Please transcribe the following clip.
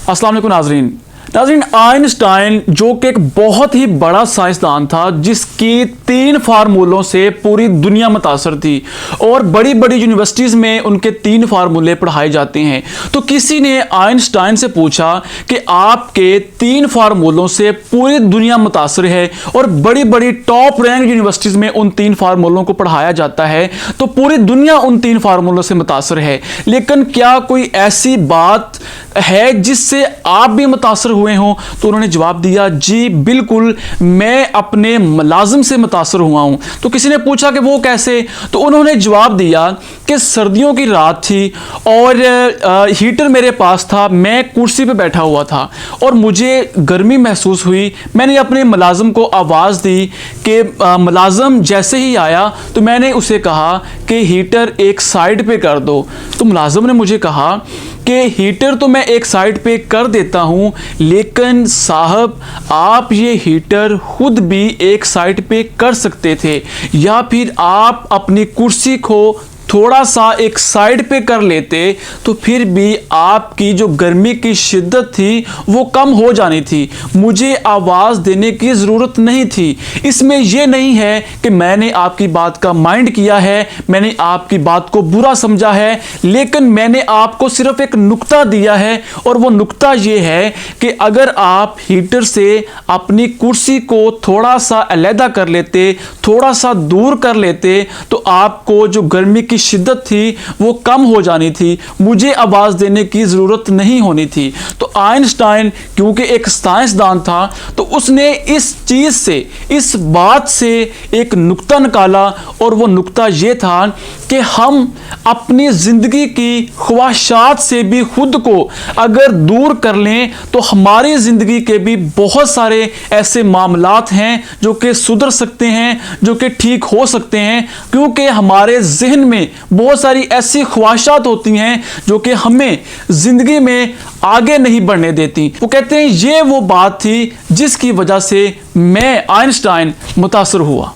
अस्सलाम वालेकुम नाज़रीन। आइंस्टाइन जो कि एक बहुत ही बड़ा साइंसदान था, जिसकी 3 फार्मूलों से पूरी दुनिया मुतासर थी और बड़ी बड़ी यूनिवर्सिटीज़ में उनके 3 फार्मूले पढ़ाए जाते हैं। तो किसी ने आइंस्टाइन से पूछा कि आपके 3 फार्मूलों से पूरी दुनिया मुतासर है और बड़ी बड़ी टॉप रैंक यूनिवर्सिटीज़ में उन 3 फार्मूलों को पढ़ाया जाता है, तो पूरी दुनिया उन 3 फार्मूलों से मुतासर है, लेकिन क्या कोई ऐसी बात है जिससे आप भी मुतासर हुए हों? तो उन्होंने जवाब दिया, जी बिल्कुल, मैं अपने मुलाजिम से मुतासर हुआ हूं। तो किसी ने पूछा कि वो कैसे? तो उन्होंने जवाब दिया कि सर्दियों की रात थी और हीटर मेरे पास था, मैं कुर्सी पे बैठा हुआ था और मुझे गर्मी महसूस हुई। मैंने अपने मुलाजिम को आवाज़ दी कि मुलाजिम जैसे ही आया तो मैंने उसे कहा कि हीटर एक साइड पे कर दो। तो मुलाजिम ने मुझे कहा कि हीटर तो मैं एक साइड पे कर देता हूं, लेकिन साहब आप ये हीटर खुद भी एक साइड पे कर सकते थे, या फिर आप अपनी कुर्सी को थोड़ा सा एक साइड पे कर लेते तो फिर भी आपकी जो गर्मी की शिद्दत थी वो कम हो जानी थी। मुझे आवाज़ देने की ज़रूरत नहीं थी। इसमें यह नहीं है कि मैंने आपकी बात का माइंड किया है, मैंने आपकी बात को बुरा समझा है, लेकिन मैंने आपको सिर्फ एक नुक्ता दिया है और वो नुक्ता ये है कि अगर आप हीटर से अपनी कुर्सी को थोड़ा सा अलहदा कर लेते, थोड़ा सा दूर कर लेते, तो आपको जो गर्मी की शिद्दत थी वो कम हो जानी थी, मुझे आवाज़ देने की ज़रूरत नहीं होनी थी। तो आइंस्टाइन क्योंकि एक साइंसदान था, तो उसने इस चीज़ से, इस बात से एक नुक्ता निकाला, और वो नुक्ता ये था कि हम अपनी ज़िंदगी की ख्वाहिशात से भी खुद को अगर दूर कर लें तो हमारी ज़िंदगी के भी बहुत सारे ऐसे मामलात हैं जो कि सुधर सकते हैं, जो कि ठीक हो सकते हैं, क्योंकि हमारे जहन में बहुत सारी ऐसी ख्वाहिशात होती हैं जो कि हमें ज़िंदगी में आगे नहीं बढ़ने देती। वो कहते हैं ये वो बात थी जिसकी वजह से मैं आइंस्टाइन मुतासर हुआ।